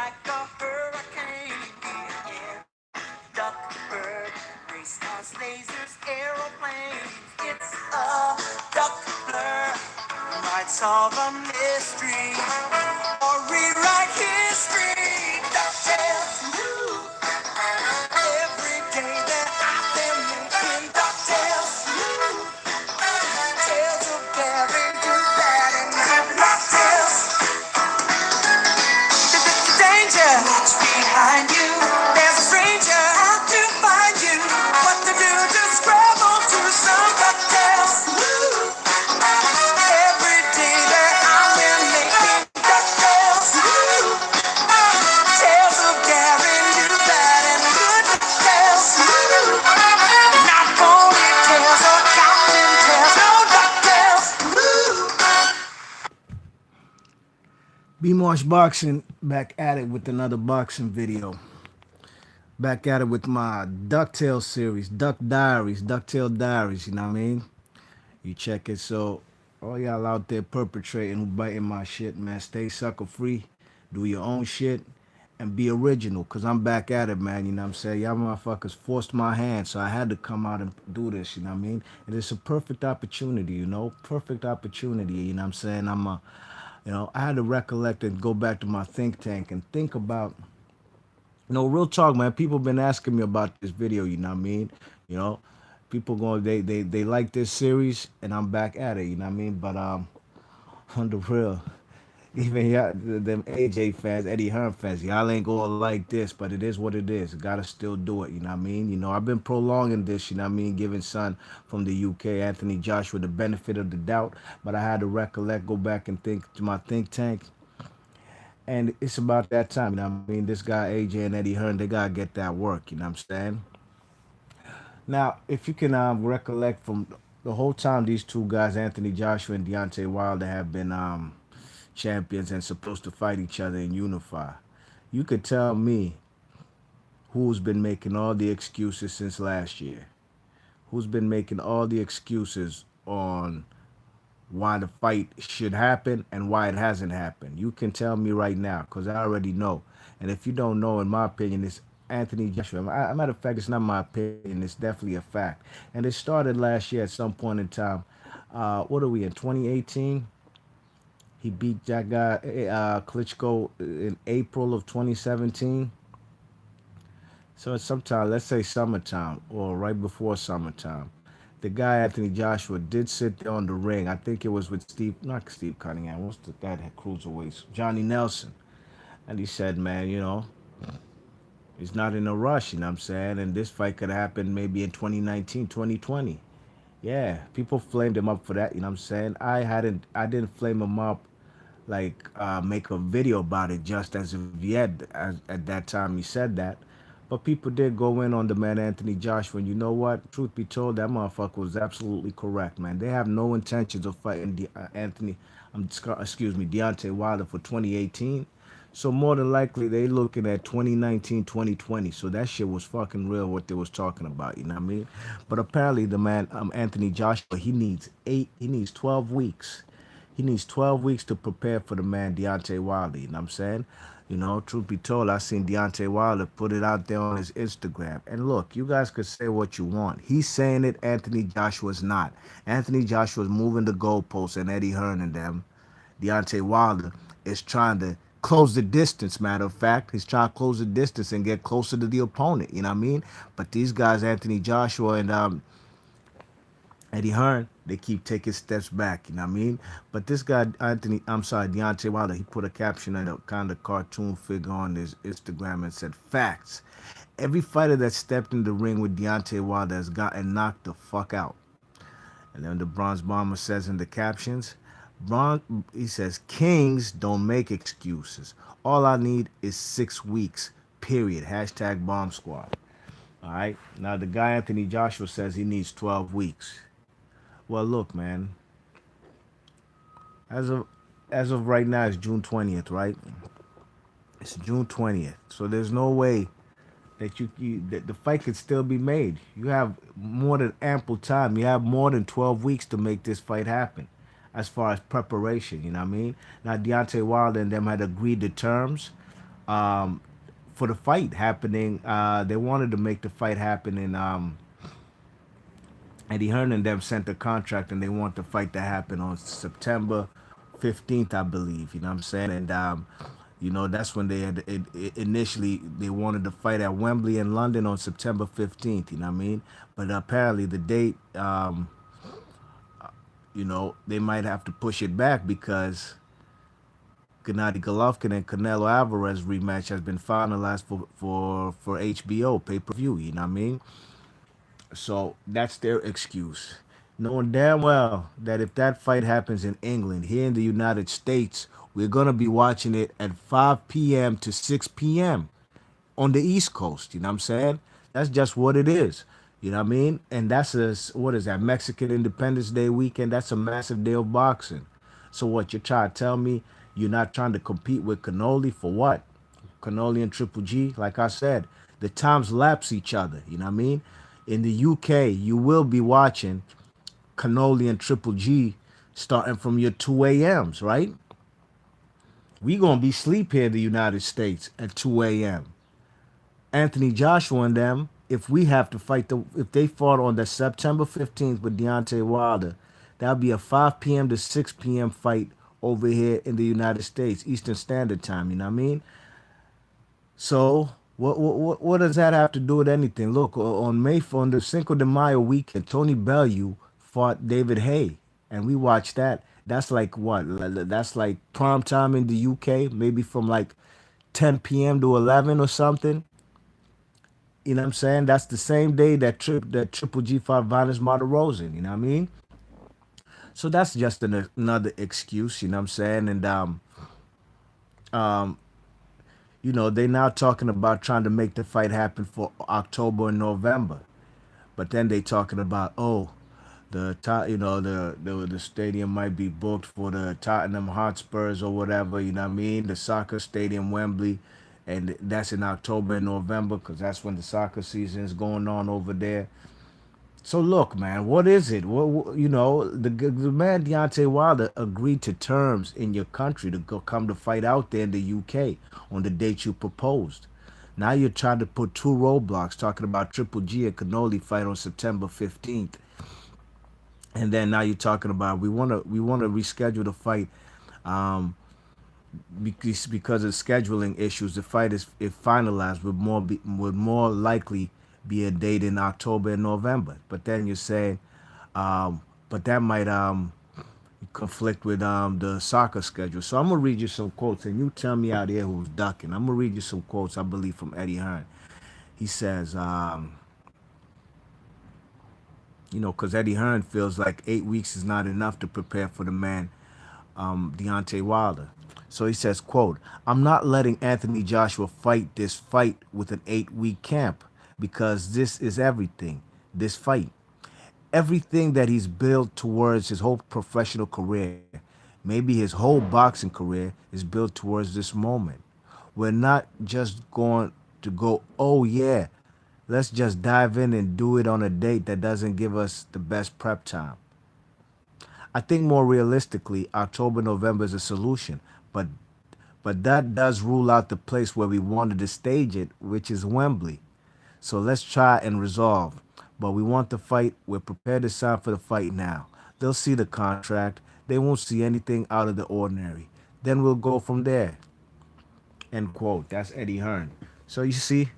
like a hurricane. Yeah, duck, bird, race cars, lasers, aeroplanes. It's a duck blur. Might solve a mystery or rewrite history. DuckTales. Every day that I've been making DuckTales. Tales of daring, do bad, and good DuckTales. Danger lurks behind you. There's a stranger out to find you. What to do? Just scramble to some DuckTales. Every day that I'm in making DuckTales. Tales of daring, do bad, and good DuckTales. Not pony tails or counting tails, no DuckTales. B Marsh Boxing back at it with another boxing video. Back at it with my DuckTales series, Duck Diaries, DuckTale Diaries, you know what I mean? You check it. So, all y'all out there perpetrating who biting my shit, man, stay sucker free, do your own shit, and be original, because I'm back at it, man, you know what I'm saying? Y'all motherfuckers forced my hand, so I had to come out and do this, you know what I mean? And it's a perfect opportunity, you know? Perfect opportunity, you know what I'm saying? I had to recollect and go back to my think tank and think about, real talk, man. People been asking me about this video, you know what I mean? You know, people going, they like this series, and I'm back at it, you know what I mean? But on the real, even y'all, them AJ fans, Eddie Hearn fans, y'all ain't gonna like this, but it is what it is. Gotta still do it, you know what I mean? I've been prolonging this, you know what I mean? Giving son from the UK, Anthony Joshua, the benefit of the doubt, but I had to recollect, go back and think to my think tank. And it's about that time, you know what I mean? This guy AJ and Eddie Hearn, they gotta get that work, you know what I'm saying? Now, if you can recollect from the whole time these two guys, Anthony Joshua and Deontay Wilder, have been champions and supposed to fight each other and unify, you could tell me who's been making all the excuses since last year. Who's been making all the excuses on why the fight should happen and why it hasn't happened. You can tell me right now because I already know. And if you don't know, in my opinion, it's Anthony Joshua. Matter of fact, it's not my opinion. It's definitely a fact. And it started last year at some point in time. What are we in 2018? He beat that guy Klitschko in April of 2017. So it's sometime, let's say summertime or right before summertime. The guy Anthony Joshua did sit there on the ring. I think it was with not Steve Cunningham. What's the guy that had cruiserweights? Johnny Nelson. And he said, man, he's not in a rush. You know what I'm saying? And this fight could happen maybe in 2019, 2020. Yeah, people flamed him up for that. You know what I'm saying? I didn't flame him up like make a video about it just as of yet at that time he said that. But people did go in on the man Anthony Joshua, and you know what? Truth be told, that motherfucker was absolutely correct, man. They have no intentions of fighting Deontay Wilder for 2018. So more than likely, they looking at 2019, 2020. So that shit was fucking real, what they was talking about, you know what I mean? But apparently the man, Anthony Joshua, he needs 12 weeks. He needs 12 weeks to prepare for the man Deontay Wilder, you know what I'm saying? Truth be told, I seen Deontay Wilder put it out there on his Instagram. And look, you guys could say what you want. He's saying it, Anthony Joshua's not. Anthony Joshua's moving the goalposts, and Eddie Hearn and them, Deontay Wilder, is trying to close the distance, matter of fact. He's trying to close the distance and get closer to the opponent, you know what I mean? But these guys, Anthony Joshua and Eddie Hearn, they keep taking steps back, you know what I mean? But this guy, Deontay Wilder, he put a caption and a kind of cartoon figure on his Instagram and said, facts. Every fighter that stepped in the ring with Deontay Wilder has gotten knocked the fuck out. And then the Bronze Bomber says in the captions, he says, Kings don't make excuses. All I need is 6 weeks, period. Hashtag Bomb Squad. All right. Now, the guy Anthony Joshua says he needs 12 weeks. Well, look, man. As of as of right now, it's June 20th, right? It's June 20th. So there's no way that that the fight could still be made. You have more than ample time. You have more than 12 weeks to make this fight happen as far as preparation, you know what I mean? Now, Deontay Wilder and them had agreed to terms, um, for the fight happening. They wanted to make the fight happen in Eddie Hearn and them sent a contract, and they want the fight to happen on September 15th, I believe. You know what I'm saying? And that's when they had initially they wanted to fight at Wembley in London on September 15th. You know what I mean? But apparently the date, they might have to push it back because Gennady Golovkin and Canelo Alvarez rematch has been finalized for HBO pay per view. You know what I mean? So that's their excuse. Knowing damn well that if that fight happens in England, here in the United States, we're going to be watching it at 5 p.m. to 6 p.m. on the East Coast. You know what I'm saying? That's just what it is. You know what I mean? And that's what is that, Mexican Independence Day weekend? That's a massive day of boxing. So what, you're trying to tell me you're not trying to compete with Cannoli for what? Cannoli and Triple G, like I said, the times lapse each other. You know what I mean? In the UK, you will be watching Cannoli and Triple G starting from your 2 a.m.s, right? We gonna be sleep here in the United States at 2 a.m. Anthony Joshua and them, if we have to fight if they fought on the September 15th with Deontay Wilder, that'll be a 5 p.m. to 6 p.m. fight over here in the United States, Eastern Standard Time. You know what I mean? So what does that have to do with anything? Look, on the Cinco de Mayo weekend, Tony Bellew fought David Hay, and we watched that. That's like what? That's like prime time in the UK, maybe from like 10 p.m. to 11 or something. You know what I'm saying? That's the same day that Triple G fought Vanes Martirosyan. You know what I mean? So that's just another excuse. You know what I'm saying? And um, they now talking about trying to make the fight happen for October and November. But then they talking about, the stadium might be booked for the Tottenham Hotspurs or whatever. You know what I mean? The soccer stadium Wembley, and that's in October and November because that's when the soccer season is going on over there. So look, man, what is it? The man Deontay Wilder agreed to terms in your country to come to fight out there in the UK on the date you proposed. Now you're trying to put two roadblocks, talking about Triple G and Cannoli fight on September 15th, and then now you're talking about we want to reschedule the fight, um, because of scheduling issues. The fight is, if finalized, would more likely be a date in October and November. But then you're saying, but that might conflict with the soccer schedule. So I'm gonna read you some quotes, and you tell me out there who's ducking. I'm gonna read you some quotes, I believe, from Eddie Hearn. He says, because Eddie Hearn feels like 8 weeks is not enough to prepare for the man, Deontay Wilder. So he says, quote, "I'm not letting Anthony Joshua fight this fight with an 8 week camp because this is everything. This fight. Everything that he's built towards his whole professional career, maybe his whole boxing career, is built towards this moment. We're not just going to go, oh yeah, let's just dive in and do it on a date that doesn't give us the best prep time. I think more realistically, October, November is a solution, but that does rule out the place where we wanted to stage it, which is Wembley. So let's try and resolve. But we want the fight. We're prepared to sign for the fight now. They'll see the contract. They won't see anything out of the ordinary. Then we'll go from there." End quote. That's Eddie Hearn. So you see,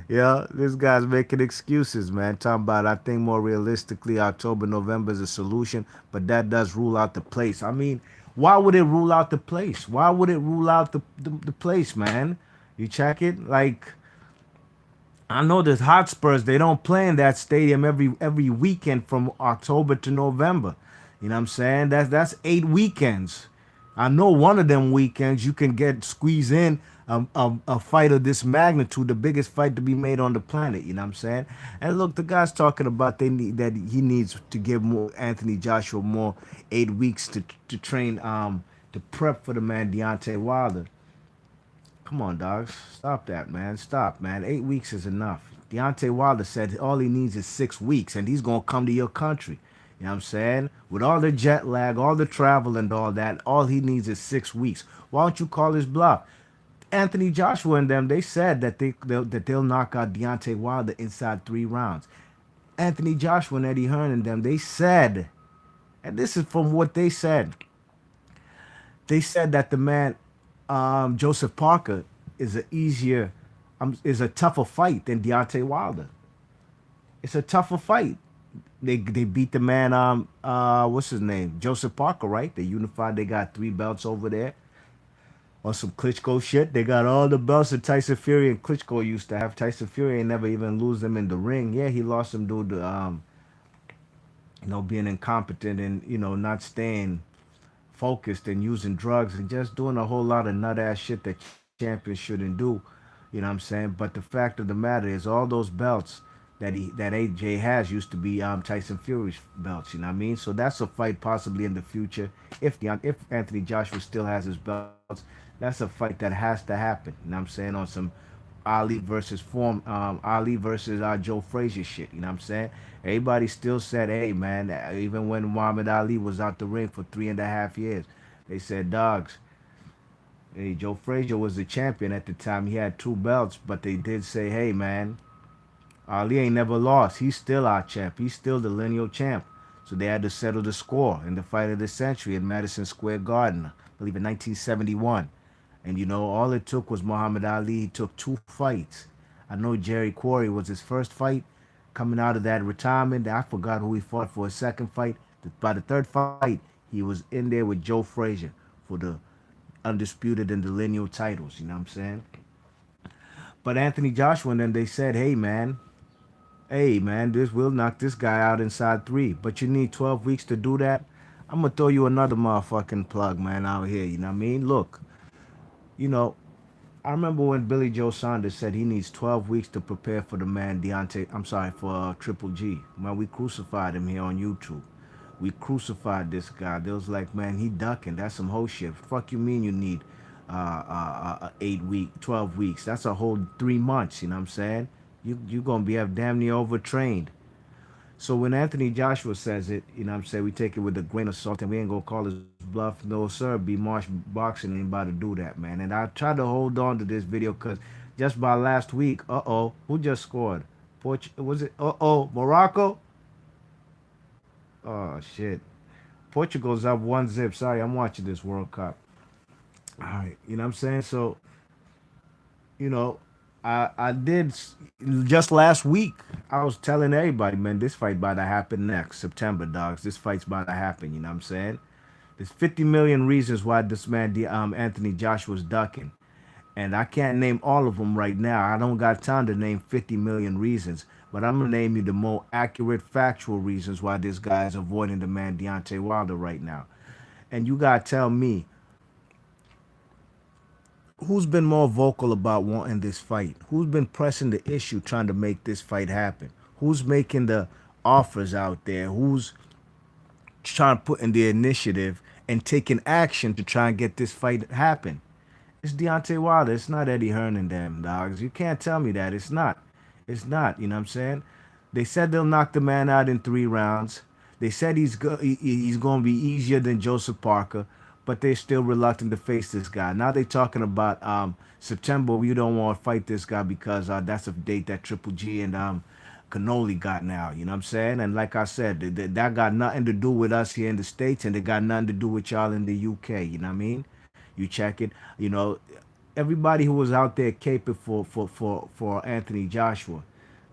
yeah, this guy's making excuses, man. Talking about, I think more realistically, October, November is a solution, but that does rule out the place. I mean, why would it rule out the place? Why would it rule out the place, man? You check it, like, I know the Hotspurs, they don't play in that stadium every weekend from October to November. You know what I'm saying? That's 8 weekends. I know one of them weekends you can get squeeze in a fight of this magnitude, the biggest fight to be made on the planet. You know what I'm saying? And look, the guy's talking about that he needs to give Anthony Joshua more 8 weeks to train, to prep for the man Deontay Wilder. Come on, dogs. Stop that, man. Stop, man. 8 weeks is enough. Deontay Wilder said all he needs is 6 weeks, and he's going to come to your country. You know what I'm saying? With all the jet lag, all the travel, and all that, all he needs is 6 weeks. Why don't you call his bluff? Anthony Joshua and them, they said that they'll knock out Deontay Wilder inside 3 rounds. Anthony Joshua and Eddie Hearn and them, they said, and this is from what they said that the man Joseph Parker is a easier, is a tougher fight than Deontay Wilder. It's a tougher fight. They beat the man what's his name, Joseph Parker, right? They unified. They got 3 belts over there on some Klitschko shit. They got all the belts that Tyson Fury and Klitschko used to have. Tyson Fury ain't never even lose them in the ring. Yeah, he lost them due to being incompetent and not staying focused and using drugs and just doing a whole lot of nut ass shit that champions shouldn't do. You know what I'm saying? But the fact of the matter is, all those belts that AJ has used to be Tyson Fury's belts. You know what I mean? So that's a fight possibly in the future if Anthony Joshua still has his belts. That's a fight that has to happen. You know what I'm saying? On some Ali versus Joe Frazier shit. You know what I'm saying? Everybody still said, hey man, even when Muhammad Ali was out the ring for 3.5 years, they said, dogs, hey, Joe Frazier was the champion at the time. He had 2 belts, but they did say, hey man, Ali ain't never lost. He's still our champ. He's still the lineal champ. So they had to settle the score in the fight of the century at Madison Square Garden, I believe in 1971. And all it took was Muhammad Ali. He took 2 fights. I know Jerry Quarry was his first fight coming out of that retirement. I forgot who he fought for his second fight. By the third fight, he was in there with Joe Frazier for the undisputed and the lineal titles. You know what I'm saying? But Anthony Joshua and then they said, hey man, this will knock this guy out inside 3. But you need 12 weeks to do that. I'm gonna throw you another motherfucking plug, man, out here. You know what I mean? Look, you know, I remember when Billy Joe Saunders said he needs 12 weeks to prepare for the man Deontay. I'm sorry, for Triple G. Man, we crucified him here on YouTube. We crucified this guy. They was like, man, he ducking. That's some whole shit. Fuck you mean you need 8 week, 12 weeks? That's a whole 3 months. You know what I'm saying? You gonna be have damn near overtrained. So when Anthony Joshua says it, you know what I'm saying, we take it with a grain of salt and we ain't gonna call his bluff. No, sir, be Marsh Boxing ain't about to do that, man. And I tried to hold on to this video because just by last week, who just scored? Was it, Morocco? Oh, shit. Portugal's up 1-0. Sorry, I'm watching this World Cup. All right, you know what I'm saying? So, you know, I did just last week. I was telling everybody, man, this fight about to happen next September, dogs. This fight's about to happen. You know what I'm saying? There's 50 million reasons why this man, Anthony Joshua's ducking, and I can't name all of them right now. I don't got time to name 50 million reasons, but I'm gonna name you the more accurate, factual reasons why this guy is avoiding the man Deontay Wilder right now. And you gotta tell me who's been more vocal about wanting this fight? Who's been pressing the issue trying to make this fight happen? Who's making the offers out there? Who's trying to put in the initiative and taking action to try and get this fight happen? It's Deontay Wilder. It's not Eddie Hearn and them, dogs. You can't tell me that. It's not. It's not. You know what I'm saying? They said they'll knock the man out in 3 rounds. They said he's going to be easier than Joseph Parker, but they're still reluctant to face this guy. Now they're talking about September. We don't want to fight this guy because that's a date that Triple G and Cannoli got now. You know what I'm saying? And like I said, that got nothing to do with us here in the States, and it got nothing to do with y'all in the UK. You know what I mean? You check it. You know, everybody who was out there caping for Anthony Joshua.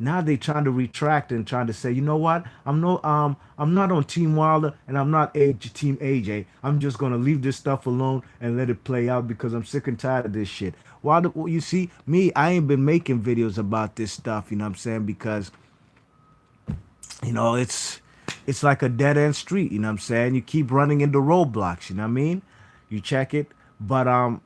Now they trying to retract and trying to say, you know what? I'm not on Team Wilder and I'm not Team AJ. I'm just gonna leave this stuff alone and let it play out because I'm sick and tired of this shit. Wilder, you see, me, I ain't been making videos about this stuff, you know what I'm saying? Because, it's like a dead end street, you know what I'm saying? You keep running into roadblocks, you know what I mean? You check it. But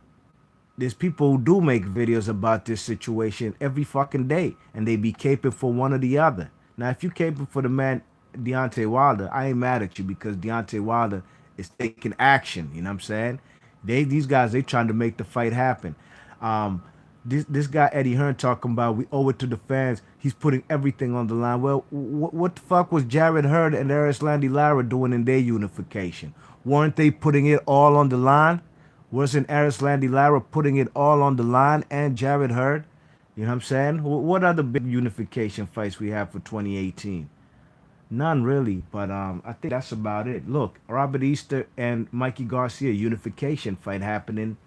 there's people who do make videos about this situation every fucking day, and they be caping for one or the other. Now, if you caping for the man Deontay Wilder, I ain't mad at you because Deontay Wilder is taking action. You know what I'm saying? These guys, they trying to make the fight happen. Um, this guy Eddie Hearn talking about we owe it to the fans. He's putting everything on the line. Well, what the fuck was Jared Hearn and Landy Lara doing in their unification? Weren't they putting it all on the line? Wasn't Landy Lara putting it all on the line and Jared Hurd? You know what I'm saying? What other big unification fights we have for 2018? None really, but I think that's about it. Look, Robert Easter and Mikey Garcia unification fight happening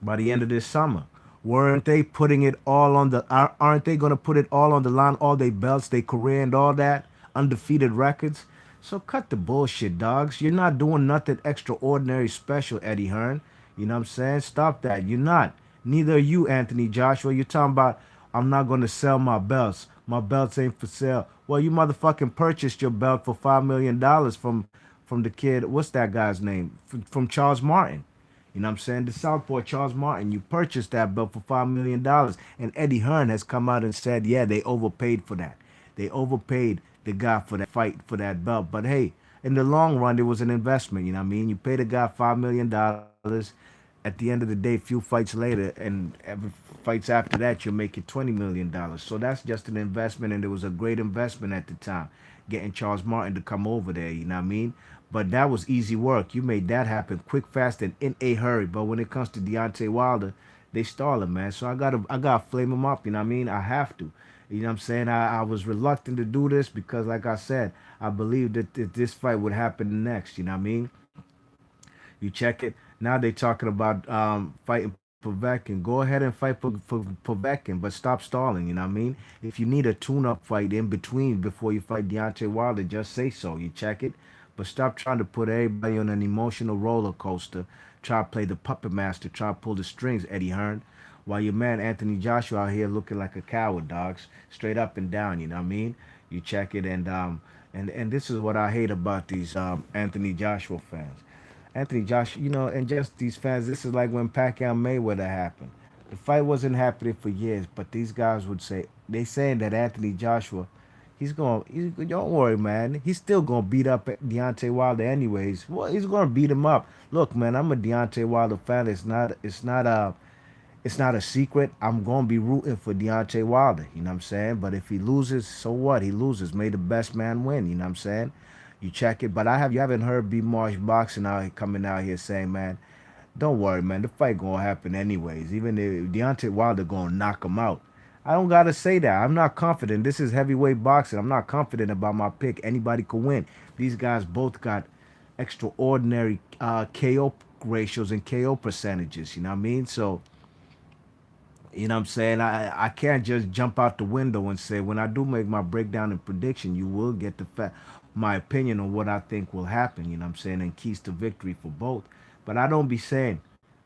by the end of this summer. Weren't they putting it all on the? Aren't they going to put it all on the line? All their belts, their career, and all that undefeated records. So cut the bullshit, dogs. You're not doing nothing extraordinary special, Eddie Hearn. You know what I'm saying? Stop that. You're not. Neither are you, Anthony Joshua. You're talking about I'm not going to sell my belts. My belts ain't for sale. Well, you motherfucking purchased your belt for $5 million from the kid. What's that guy's name? From Charles Martin. You know what I'm saying? The Southpaw Charles Martin, you purchased that belt for $5 million. And Eddie Hearn has come out and said, yeah, they overpaid for that. They overpaid the guy for that fight for that belt. But hey, in the long run, it was an investment. You know what I mean? You pay the guy $5 million. At the end of the day, few fights later, and every fights after that, you're making $20 million. So that's just an investment, and it was a great investment at the time, getting Charles Martin to come over there. You know what I mean? But that was easy work. You made that happen quick, fast, and in a hurry. But when it comes to Deontay Wilder, they stalling, man. So I gotta flame him up. You know what I mean? I have to. You know what I'm saying? I was reluctant to do this because, like I said, I believed that this fight would happen next. You know what I mean? You check it. Now they talking about fighting Povetkin. Go ahead and fight for Povetkin, but stop stalling. You know what I mean? If you need a tune-up fight in between before you fight Deontay Wilder, just say so. You check it, but stop trying to put everybody on an emotional roller coaster. Try to play the puppet master. Try to pull the strings, Eddie Hearn. While your man Anthony Joshua out here looking like a coward, dogs, straight up and down. You know what I mean? You check it, and this is what I hate about these Anthony Joshua fans. Anthony Joshua, and just these fans, this is like when Pacquiao Mayweather happened. The fight wasn't happening for years, but these guys would say they saying that Anthony Joshua, don't worry, man. He's still gonna beat up Deontay Wilder anyways. Well, he's gonna beat him up. Look, man, I'm a Deontay Wilder fan. It's not a secret. I'm gonna be rooting for Deontay Wilder. You know what I'm saying? But if he loses, so what? He loses. May the best man win. You know what I'm saying? You check it. But you haven't heard B Marsh boxing out coming out here saying, man, don't worry, man. The fight gonna happen anyways. Even if Deontay Wilder gonna knock him out. I don't gotta say that. I'm not confident. This is heavyweight boxing. I'm not confident about my pick. Anybody could win. These guys both got extraordinary KO ratios and KO percentages. You know what I mean? So you know what I'm saying? I can't just jump out the window and say when I do make my breakdown and prediction, you will get my opinion on what I think will happen, you know what I'm saying, and keys to victory for both. But I don't be saying,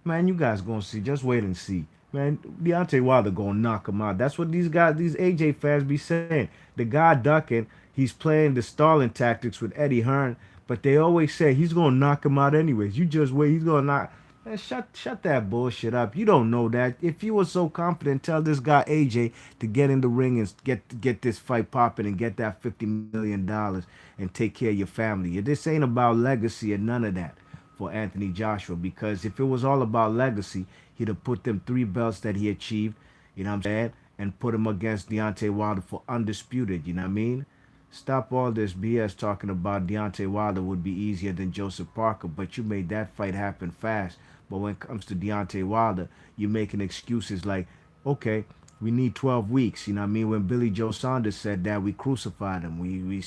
man, you guys gonna see, just wait and see. Man, Deontay Wilder gonna knock him out. That's what these guys, these AJ fans be saying. The guy ducking, he's playing the stalling tactics with Eddie Hearn, but they always say he's gonna knock him out anyways. You just wait, he's gonna knock. Man, shut that bullshit up. You don't know that. If you were so confident, tell this guy AJ to get in the ring and get this fight popping and get that $50 million and take care of your family. This ain't about legacy or none of that for Anthony Joshua, because if it was all about legacy, he'd have put them 3 belts that he achieved, you know what I'm saying, and put him against Deontay Wilder for undisputed, you know what I mean? Stop all this BS talking about Deontay Wilder would be easier than Joseph Parker, but you made that fight happen fast. But when it comes to Deontay Wilder, you're making excuses like, okay, we need 12 weeks. You know what I mean? When Billy Joe Saunders said that, we crucified him. We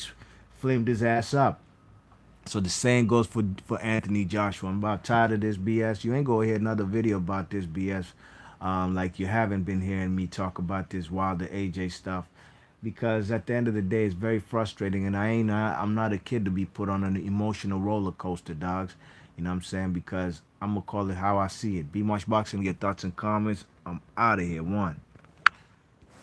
flamed his ass up. So the same goes for Anthony Joshua. I'm about tired of this BS. You ain't gonna hear another video about this BS, like you haven't been hearing me talk about this Wilder AJ stuff, because at the end of the day, it's very frustrating, and I'm not a kid to be put on an emotional roller coaster, dogs. You know what I'm saying? Because I'm gonna call it how I see it. Be Much Boxing, your thoughts and comments. I'm out of here. One.